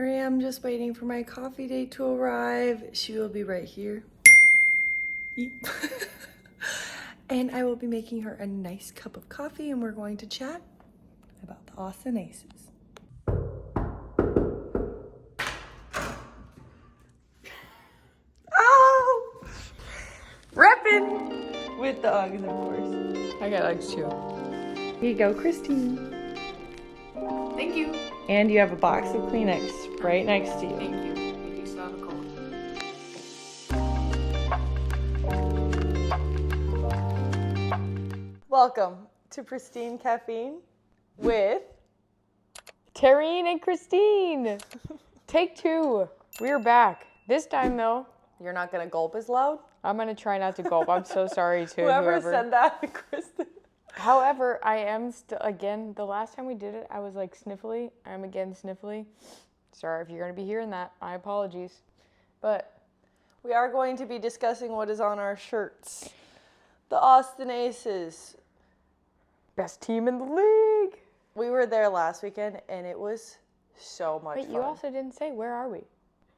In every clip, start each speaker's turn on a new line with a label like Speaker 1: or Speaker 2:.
Speaker 1: Here I am just waiting for my coffee date to arrive. She will be right here. And I will be making her a nice cup of coffee and we're going to chat about the Austin Aces. Oh! Reppin' with dogs, of course.
Speaker 2: I got eggs too.
Speaker 1: Here you go, Christine.
Speaker 2: Thank you.
Speaker 1: And you have a box of Kleenex right next to you.
Speaker 2: Thank you. Thank you, still have a cold.
Speaker 1: Welcome to Pristine Caffeine with
Speaker 2: Taryn and Kristen. Take two. We're back. This time though,
Speaker 1: You're not gonna gulp as loud?
Speaker 2: I'm gonna try not to gulp. I'm so sorry to
Speaker 1: Whoever said that, Kristen.
Speaker 2: However, I am still, again, the last time we did it, I was like sniffly. I'm again sniffly. Sorry if you're gonna be hearing that. My apologies. But
Speaker 1: We are going to be discussing what is on our shirts. The Austin Aces.
Speaker 2: best team in the league.
Speaker 1: We were there last weekend and it was so much
Speaker 2: Wait,
Speaker 1: fun.
Speaker 2: you also didn't say, where are we?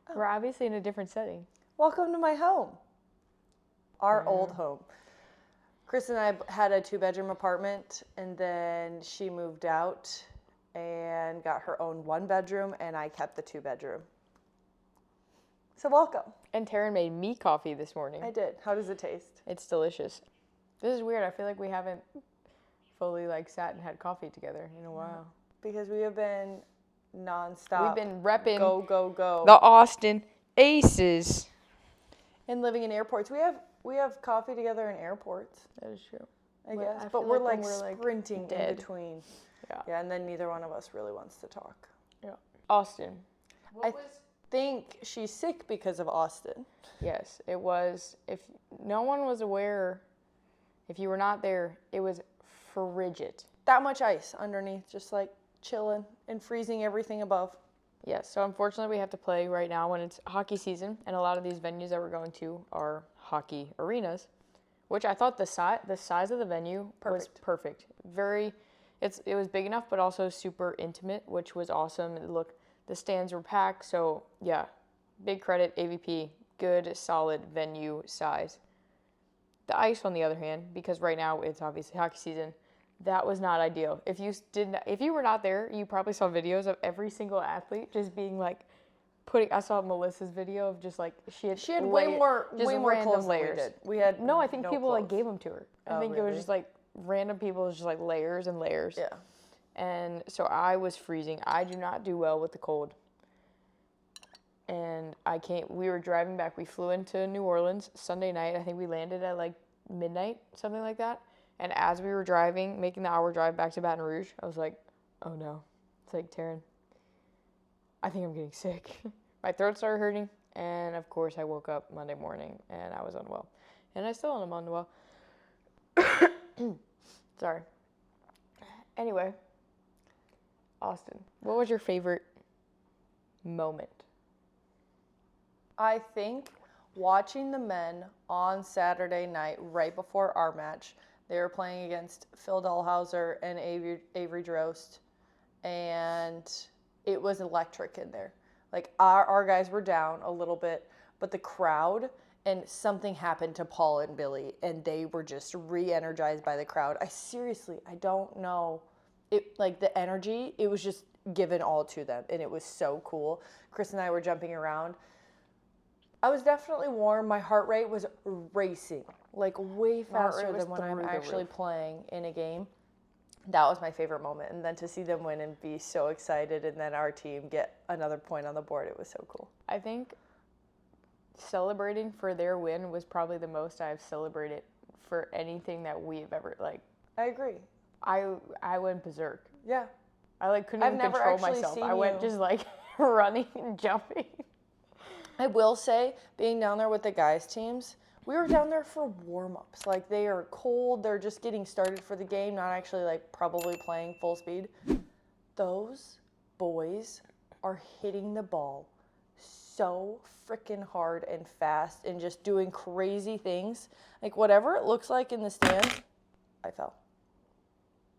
Speaker 1: Oh.
Speaker 2: We're obviously in a different setting.
Speaker 1: Welcome to my home. Our old home. Chris and I had a 2-bedroom apartment and then she moved out and got her own 1-bedroom and I kept the 2-bedroom. So welcome.
Speaker 2: And Taryn made me coffee this morning.
Speaker 1: I did. How does it taste?
Speaker 2: It's delicious. This is weird. I feel like we haven't fully like sat and had coffee together in a while.
Speaker 1: Because we have been nonstop.
Speaker 2: We've been repping
Speaker 1: Go, go, go.
Speaker 2: the Austin Aces.
Speaker 1: And living in airports. We have coffee together in airports,
Speaker 2: That is true.
Speaker 1: I
Speaker 2: But
Speaker 1: guess.
Speaker 2: I
Speaker 1: But
Speaker 2: feel
Speaker 1: we're
Speaker 2: like
Speaker 1: like
Speaker 2: when we're, like,
Speaker 1: sprinting in
Speaker 2: dead.
Speaker 1: between.
Speaker 2: Yeah.
Speaker 1: Yeah, and then neither one of us really wants to talk.
Speaker 2: Yeah. Austin.
Speaker 1: I think she's sick because of Austin.
Speaker 2: Yes, it was. If no one was aware, if you were not there, it was frigid.
Speaker 1: That much ice underneath, just like chilling and freezing everything above.
Speaker 2: Yes, so unfortunately we have to play right now when it's hockey season, and a lot of these venues that we're going to are hockey arenas, which I thought the size of the venue was perfect. It was big enough, but also super intimate, which was awesome. Look, the stands were packed, so yeah, big credit, AVP, good, solid venue size. The ice, on the other hand, because right now it's obviously hockey season, that was not ideal. If you were not there, you probably saw videos of every single athlete just being like I saw Melissa's video of just like she had
Speaker 1: way more clothes
Speaker 2: layers.
Speaker 1: than we did.
Speaker 2: I think people like gave them to her. I think it was
Speaker 1: really?
Speaker 2: just like random people, just like layers and layers.
Speaker 1: Yeah.
Speaker 2: And so I was freezing. I do not do well with the cold. And we were driving back. We flew into New Orleans Sunday night. I think we landed at like midnight, something like that. And as we were driving, making the hour drive back to Baton Rouge, I was like, oh no. It's like, Taryn, I think I'm getting sick. My throat started hurting. And of course, I woke up Monday morning and I was unwell. And I still am unwell. Sorry. Anyway, Austin, what was your favorite moment?
Speaker 1: I think watching the men on Saturday night, right before our match, they were playing against Phil Dahlhauser and Avery Drost, and it was electric in there. Like, our guys were down a little bit, but the crowd, and something happened to Paul and Billy, and they were just re-energized by the crowd. I don't know. The energy, it was just given all to them, and it was so cool. Chris and I were jumping around. I was definitely warm. My heart rate was racing, like way faster than when I'm actually playing in a game. That was my favorite moment. And then to see them win and be so excited and then our team get another point on the board, it was so cool.
Speaker 2: I think celebrating for their win was probably the most I've celebrated for anything that we've ever, like.
Speaker 1: I agree.
Speaker 2: I went berserk.
Speaker 1: Yeah.
Speaker 2: I couldn't even control myself. I went just like running and jumping.
Speaker 1: I will say, being down there with the guys' teams, we were down there for warm-ups. Like, they are cold. They're just getting started for the game, not actually, probably playing full speed. Those boys are hitting the ball so freaking hard and fast and just doing crazy things. Like, whatever it looks like in the stands, I fell.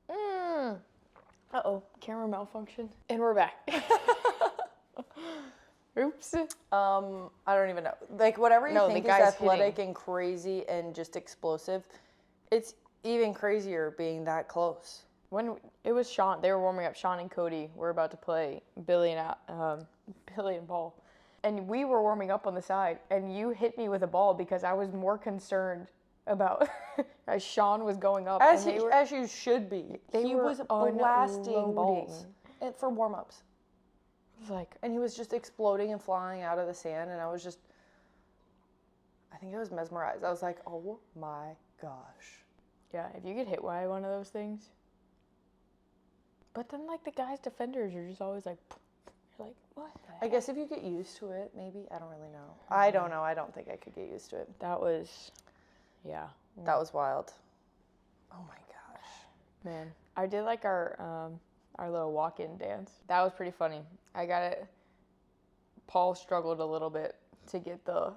Speaker 2: Uh-oh, camera malfunction. And we're back. Oops.
Speaker 1: I don't even know. Like, whatever you
Speaker 2: No,
Speaker 1: think
Speaker 2: the
Speaker 1: is
Speaker 2: guy's
Speaker 1: athletic
Speaker 2: hitting.
Speaker 1: and crazy and just explosive, it's even crazier being that close.
Speaker 2: When it was Sean, they were warming up. Sean and Cody were about to play Billy and Paul, and we were warming up on the side. And you hit me with a ball because I was more concerned about as Sean was going up.
Speaker 1: As
Speaker 2: and
Speaker 1: as you should be. He
Speaker 2: were
Speaker 1: was blasting
Speaker 2: unloading.
Speaker 1: balls for warm-ups.
Speaker 2: It was like,
Speaker 1: And he was just exploding and flying out of the sand, and I think I was mesmerized. I was like, oh my gosh.
Speaker 2: yeah, if you get hit by one of those things. But then, like, the guys' defenders are just always like, you're like, what?
Speaker 1: I guess if you get used to it, maybe. I don't really know. I don't know. I don't think I could get used to it.
Speaker 2: That was, yeah.
Speaker 1: That was wild. Oh my gosh.
Speaker 2: Man, I did like our little walk-in dance. That was pretty funny. I got it. Paul struggled a little bit to get the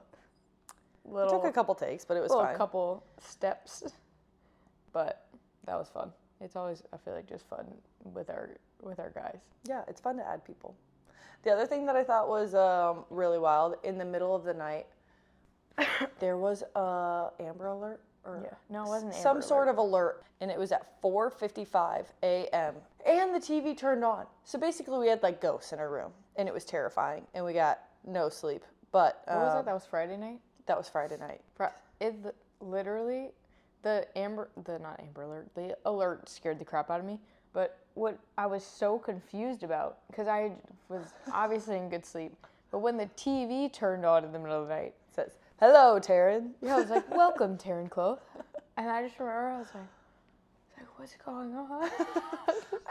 Speaker 1: It took a couple takes, but it was fine.
Speaker 2: couple steps. But that was fun. It's always, I feel like, just fun with our guys.
Speaker 1: Yeah, it's fun to add people. The other thing that I thought was really wild, in the middle of the night, there was a Amber Alert.
Speaker 2: Yeah. No, it wasn't Amber
Speaker 1: Some
Speaker 2: Alert.
Speaker 1: sort of alert, and it was at 4:55 a.m. and the TV turned on. So basically, we had like ghosts in our room, and it was terrifying, and we got no sleep. But
Speaker 2: What was that? That was Friday night?
Speaker 1: That was Friday night.
Speaker 2: Literally, the alert scared the crap out of me. But what I was so confused about, because I was obviously in good sleep, but when the TV turned on in the middle of the night,
Speaker 1: It says, "Hello, Taryn."
Speaker 2: yeah, I was like, "Welcome, Taryn Kloth," and I just remember I was like, "What's going on?"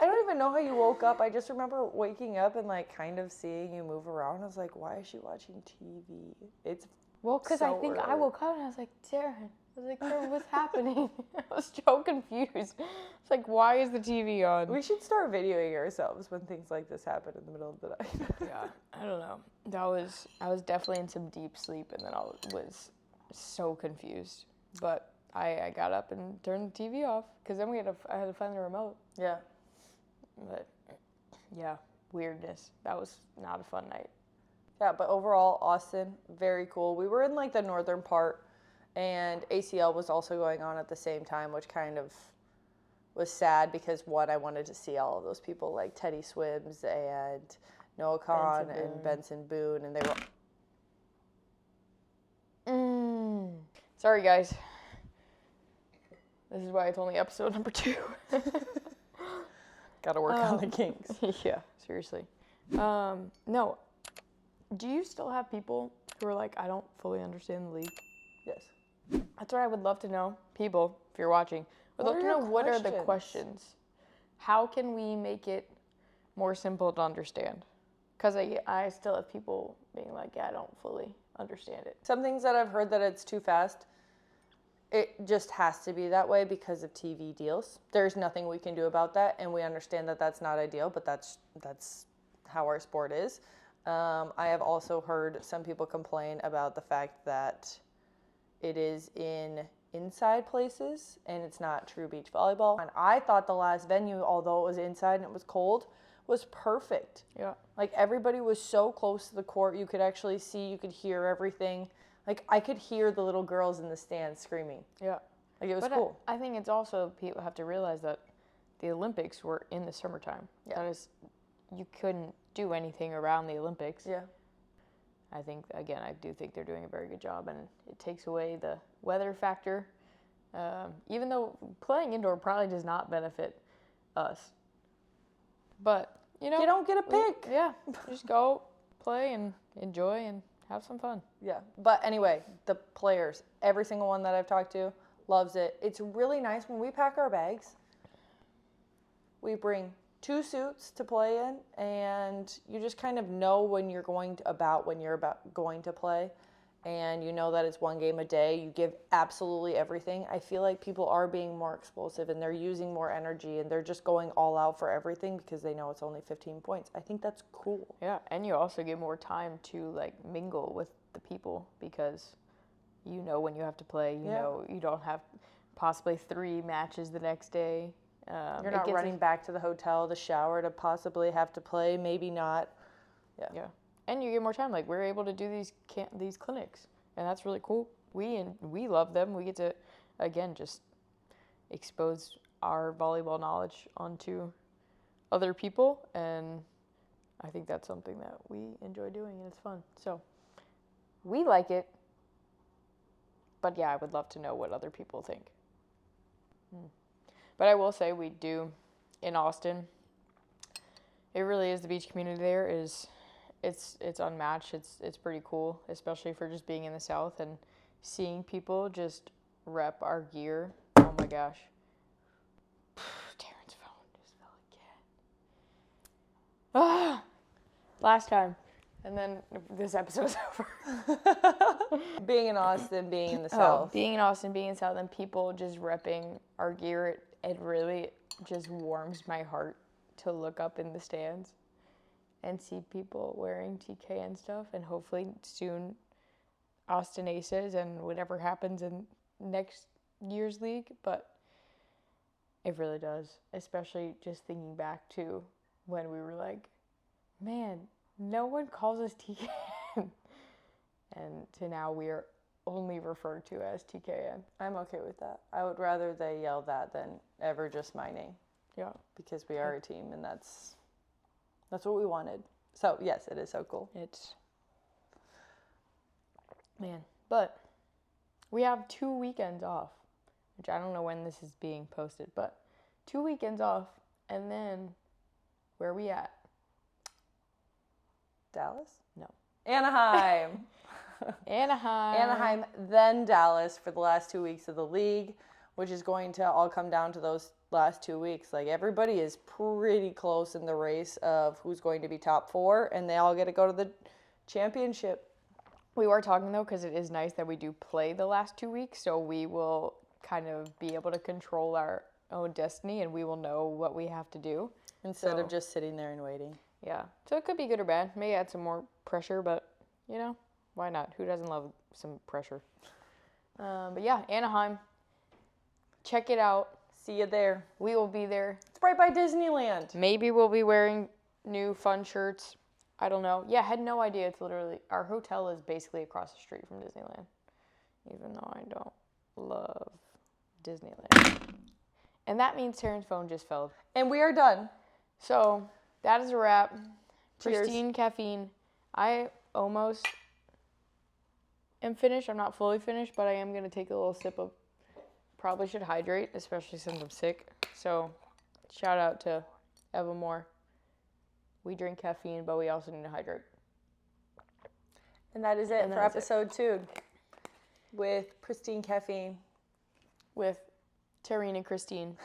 Speaker 1: I don't even know how you woke up. I just remember waking up and like kind of seeing you move around. I was like, "Why is she watching TV?" It's
Speaker 2: Well, because I think I woke up and I was like, Taryn. I was like, Taryn, what's happening? I was so confused. It's like, why is the TV on?
Speaker 1: We should start videoing ourselves when things like this happen in the middle of the night.
Speaker 2: Yeah, I don't know. I was definitely in some deep sleep, and then I was so confused. But I got up and turned the TV off because then I had to find the remote.
Speaker 1: Yeah.
Speaker 2: But yeah, weirdness. That was not a fun night.
Speaker 1: Yeah, but overall, Austin, very cool. We were in like the northern part, and ACL was also going on at the same time, which kind of was sad because one, I wanted to see all of those people like Teddy Swims and Noah Khan and Benson Boone, and they were.
Speaker 2: Sorry, guys. This is why it's only episode number 2.
Speaker 1: Gotta work on the kinks.
Speaker 2: Yeah, seriously. No. Do you still have people who are like, I don't fully understand the league?
Speaker 1: Yes.
Speaker 2: That's what I would love to know. People, if you're watching, would love to know what are the questions. How can we make it more simple to understand? Because I still have people being like, yeah, I don't fully understand it.
Speaker 1: Some things that I've heard that it's too fast. It just has to be that way because of TV deals. There's nothing we can do about that, and we understand that that's not ideal, but that's how our sport is. I have also heard some people complain about the fact that it is in inside places and it's not true beach volleyball. And I thought the last venue, although it was inside and it was cold, was perfect.
Speaker 2: Yeah.
Speaker 1: Like everybody was so close to the court, you could actually see, you could hear everything. Like I could hear the little girls in the stands screaming.
Speaker 2: Yeah.
Speaker 1: Like it was cool.
Speaker 2: I think it's also, people have to realize that the Olympics were in the summertime.
Speaker 1: Yeah.
Speaker 2: That is, you couldn't do anything around the Olympics.
Speaker 1: Yeah.
Speaker 2: I think, again, I do think they're doing a very good job, and it takes away the weather factor. Even though playing indoor probably does not benefit us. But, you know.
Speaker 1: You don't get a pick.
Speaker 2: Yeah. Just go play and enjoy and have some fun.
Speaker 1: Yeah. But anyway, the players, every single one that I've talked to loves it. It's really nice when we pack our bags. We bring 2 suits to play in, and you just kind of know when you're going to play, and you know that it's 1 game a day. You give absolutely everything. I feel like people are being more explosive, and they're using more energy, and they're just going all out for everything because they know it's only 15 points. I think that's cool.
Speaker 2: Yeah, and you also get more time to like mingle with the people because you know when you have to play. You know you don't have possibly 3 matches the next day.
Speaker 1: You're not running back to the hotel, the shower to possibly have to play, maybe not.
Speaker 2: Yeah. and you get more time. Like, we're able to do these clinics, and that's really cool. We love them. We get to, again, just expose our volleyball knowledge onto other people, and I think that's something that we enjoy doing, and it's fun. So we like it, but yeah, I would love to know what other people think. But I will say, we do in Austin, it really is, the beach community there is, it's unmatched. It's pretty cool, especially for just being in the South and seeing people just rep our gear. Oh my gosh. Taryn's phone just fell again. Ah! Last time. And then this episode's over.
Speaker 1: Being in Austin, being in the South.
Speaker 2: Being in Austin, being in the South, and people just repping our gear, it really just warms my heart to look up in the stands and see people wearing TKN stuff, and hopefully soon Austin Aces and whatever happens in next year's league. But it really does, especially just thinking back to when we were like, man, no one calls us TKN. And to now we are only referred to as TKN.
Speaker 1: I'm okay with that. I would rather they yell that than ever just my name.
Speaker 2: Yeah.
Speaker 1: Because we are a team, and that's what we wanted. So, yes, it is so cool.
Speaker 2: Man. But we have 2 weekends off, which I don't know when this is being posted, but 2 weekends off, and then where are we at?
Speaker 1: Dallas?
Speaker 2: No.
Speaker 1: Anaheim. Anaheim, then Dallas for the last 2 weeks of the league, which is going to all come down to those last 2 weeks. Like, everybody is pretty close in the race of who's going to be top 4, and they all get to go to the championship.
Speaker 2: We were talking, though, because it is nice that we do play the last 2 weeks, so we will kind of be able to control our own destiny, and we will know what we have to do.
Speaker 1: Instead of just sitting there and waiting.
Speaker 2: Yeah. So it could be good or bad. May add some more pressure, but, you know, why not? Who doesn't love some pressure? But yeah, Anaheim. Check it out.
Speaker 1: See you there.
Speaker 2: We will be there.
Speaker 1: It's right by Disneyland.
Speaker 2: Maybe we'll be wearing new fun shirts. I don't know. Yeah, I had no idea. It's literally, our hotel is basically across the street from Disneyland. Even though I don't love Disneyland. And that means Taryn's phone just fell.
Speaker 1: And we are done.
Speaker 2: So, that is a wrap.
Speaker 1: Cheers.
Speaker 2: Pristine Caffeine. I almost am finished. I'm not fully finished, but I am going to take a little sip of, probably should hydrate, especially since I'm sick. So, shout out to Evermore. We drink caffeine, but we also need to hydrate.
Speaker 1: And that is it for episode 2 with Pristine Caffeine.
Speaker 2: With Taryn and Kristen.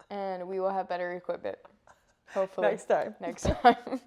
Speaker 2: And we will have better equipment. Hopefully.
Speaker 1: Next time.
Speaker 2: Next time.